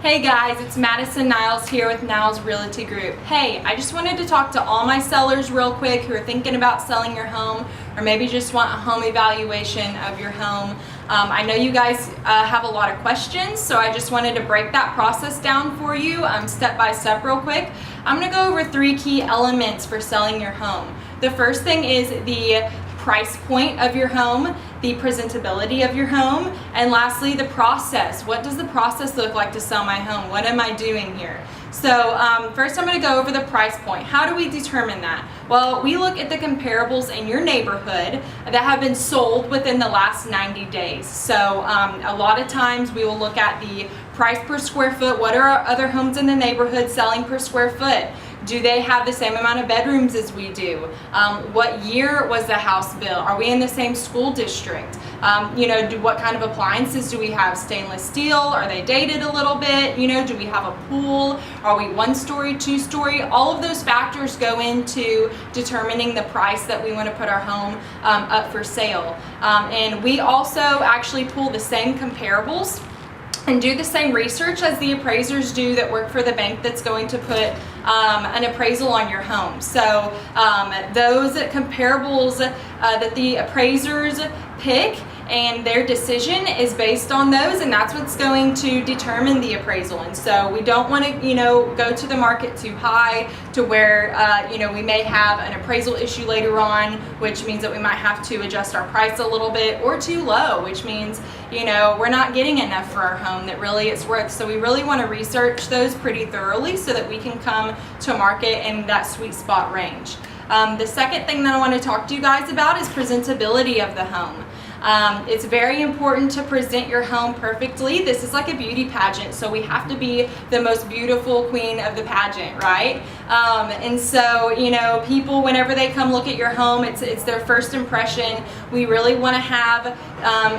Hey guys, it's Madison Niles here with Niles Realty Group. Hey, I just wanted to talk to all my sellers real quick who are thinking about selling your home or maybe just want a home evaluation of your home. I know you guys have a lot of questions, so I just wanted to break that process down for you step by step real quick. I'm going to go over 3 key elements for selling your home. The first thing is the price point of your home, the presentability of your home, and lastly, the process. What does the process look like to sell my home? What am I doing here? So first I'm going to go over the price point. How do we determine that? Well, we look at the comparables in your neighborhood that have been sold within the last 90 days. So a lot of times we will look at the price per square foot. What are other homes in the neighborhood selling per square foot? Do they have the same amount of bedrooms as we do? What year was the house built? Are we in the same school district? What kind of appliances do we have? Stainless steel? Are they dated a little bit? Do we have a pool? Are we 1-story, 2-story? All of those factors go into determining the price that we want to put our home up for sale. And we also actually pull the same comparables and do the same research as the appraisers do that work for the bank that's going to put an appraisal on your home. So those comparables that the appraisers pick and their decision is based on those, and that's what's going to determine the appraisal. And so we don't want to go to the market too high to where we may have an appraisal issue later on, which means that we might have to adjust our price a little bit, or too low, which means we're not getting enough for our home that really it's worth. So we really want to research those pretty thoroughly so that we can come to market in that sweet spot range. The second thing that I want to talk to you guys about is presentability of the home. It's very important to present your home perfectly. This is like a beauty pageant, so we have to be the most beautiful queen of the pageant, right? And so, people, whenever they come look at your home, it's their first impression. We really want to have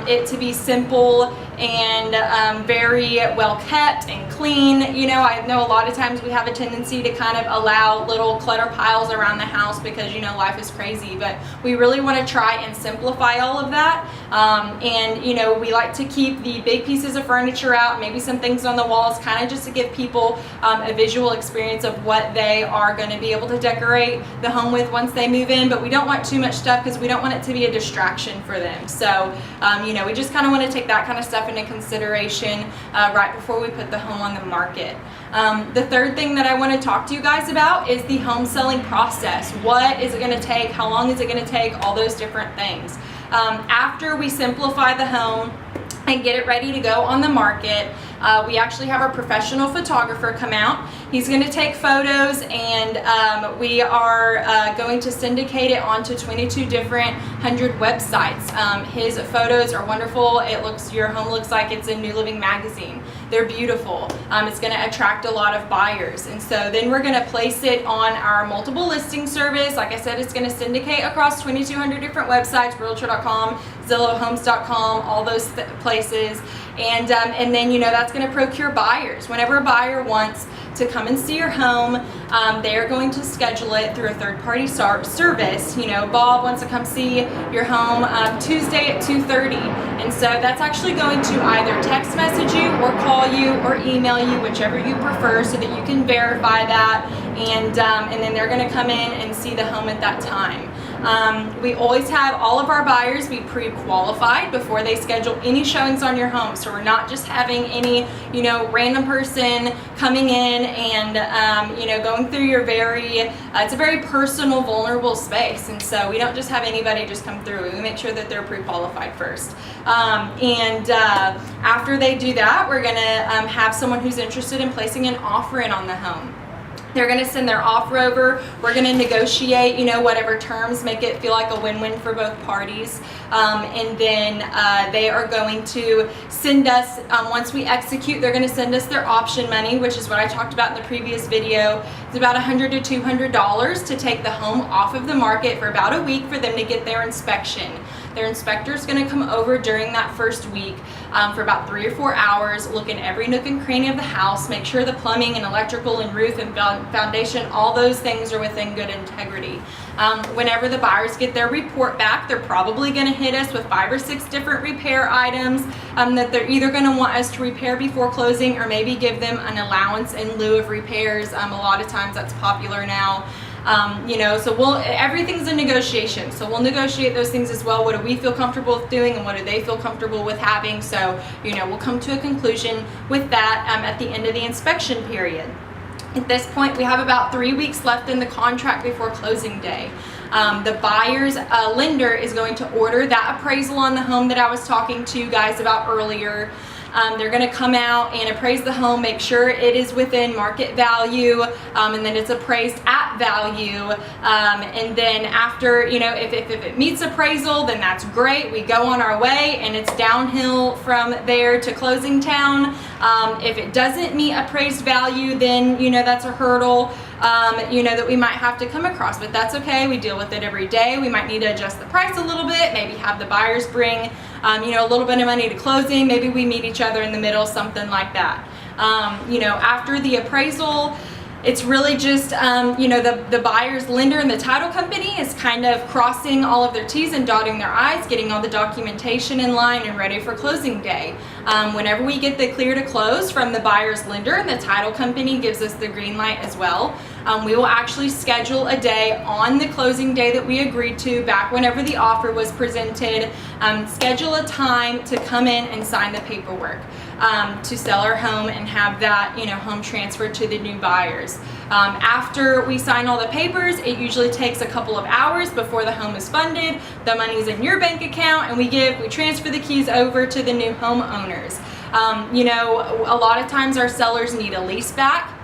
it to be simple and very well kept and clean. I know a lot of times we have a tendency to kind of allow little clutter piles around the house because life is crazy, but we really want to try and simplify all of that. We like to keep the big pieces of furniture out, maybe some things on the walls, kind of just to give people a visual experience of what they are going to be able to decorate the home with once they move in. But we don't want too much stuff because we don't want it to be a distraction for them. So we just kind of want to take that kind of stuff into consideration right before we put the home on the market. The third thing that I want to talk to you guys about is the home selling process. What is it going to take? How long is it going to take? All those different things. After we simplify the home and get it ready to go on the market, we actually have our professional photographer come out. He's going to take photos, and we are going to syndicate it onto 22 different 100 websites. His photos are wonderful. Your home looks like it's in New Living magazine. They're beautiful. It's going to attract a lot of buyers, and so then we're going to place it on our multiple listing service. Like I said, it's going to syndicate across 2,200 different websites, Realtor.com, ZillowHomes.com, all those places, and then that's going to procure buyers. Whenever a buyer wants to come and see your home, they are going to schedule it through a third-party service. Bob wants to come see your home Tuesday at 2:30, and so that's actually going to either text message you or call you or email you, whichever you prefer, so that you can verify that, and then they're going to come in and see the home at that time. We always have all of our buyers be pre-qualified before they schedule any showings on your home, so we're not just having any random person coming in and going through your it's a very personal, vulnerable space, and so we don't just have anybody just come through. We make sure that they're pre-qualified first, after they do that, we're going to have someone who's interested in placing an offer in on the home. They're going to send their offer over. We're going to negotiate, whatever terms make it feel like a win-win for both parties. And then they are going to send us, once we execute, they're going to send us their option money, which is what I talked about in the previous video. It's about $100 to $200 to take the home off of the market for about a week for them to get their inspection. Their inspector is going to come over during that first week. for about 3 or 4 hours, look in every nook and cranny of the house, make sure the plumbing and electrical and roof and foundation, all those things are within good integrity. Whenever the buyers get their report back, they're probably going to hit us with 5 or 6 different repair items that they're either going to want us to repair before closing or maybe give them an allowance in lieu of repairs. A lot of times that's popular now. So everything's a negotiation. So we'll negotiate those things as well. What do we feel comfortable with doing and what do they feel comfortable with having? So, we'll come to a conclusion with that at the end of the inspection period. At this point, we have about 3 weeks left in the contract before closing day. The buyer's lender is going to order that appraisal on the home that I was talking to you guys about earlier. They're going to come out and appraise the home, make sure it is within market value, and then it's appraised at value. And then after, if it meets appraisal, then that's great. We go on our way and it's downhill from there to closing town. If it doesn't meet appraised value, then, that's a hurdle. That we might have to come across, but that's okay. We deal with it every day. We might need to adjust the price a little bit, maybe have the buyers bring, a little bit of money to closing. Maybe we meet each other in the middle, something like that. After the appraisal, it's really just, the buyer's lender and the title company is kind of crossing all of their T's and dotting their I's, getting all the documentation in line and ready for closing day. Whenever we get the clear to close from the buyer's lender and the title company gives us the green light as well, we will actually schedule a day on the closing day that we agreed to back whenever the offer was presented, schedule a time to come in and sign the paperwork to sell our home and have that home transferred to the new buyers. After we sign all the papers, it usually takes a couple of hours before the home is funded, the money's in your bank account, and we transfer the keys over to the new homeowners. A lot of times our sellers need a lease back,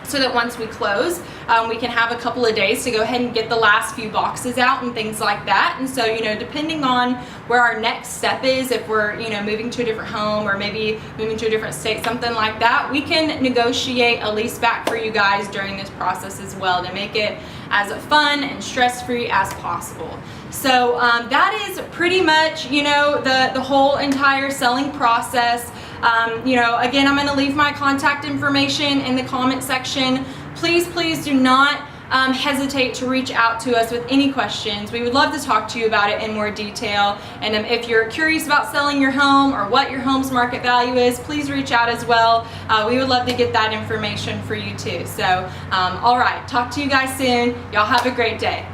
so that once we close, we can have a couple of days to go ahead and get the last few boxes out and things like that. And so, depending on where our next step is, if we're, moving to a different home or maybe moving to a different state, something like that, we can negotiate a lease back for you guys during this process as well to make it as fun and stress-free as possible. So that is pretty much, the whole entire selling process. Again, I'm going to leave my contact information in the comment section. Please do not hesitate to reach out to us with any questions. We would love to talk to you about it in more detail. And if you're curious about selling your home or what your home's market value is, please reach out as well. We would love to get that information for you too. So, all right, talk to you guys soon. Y'all have a great day.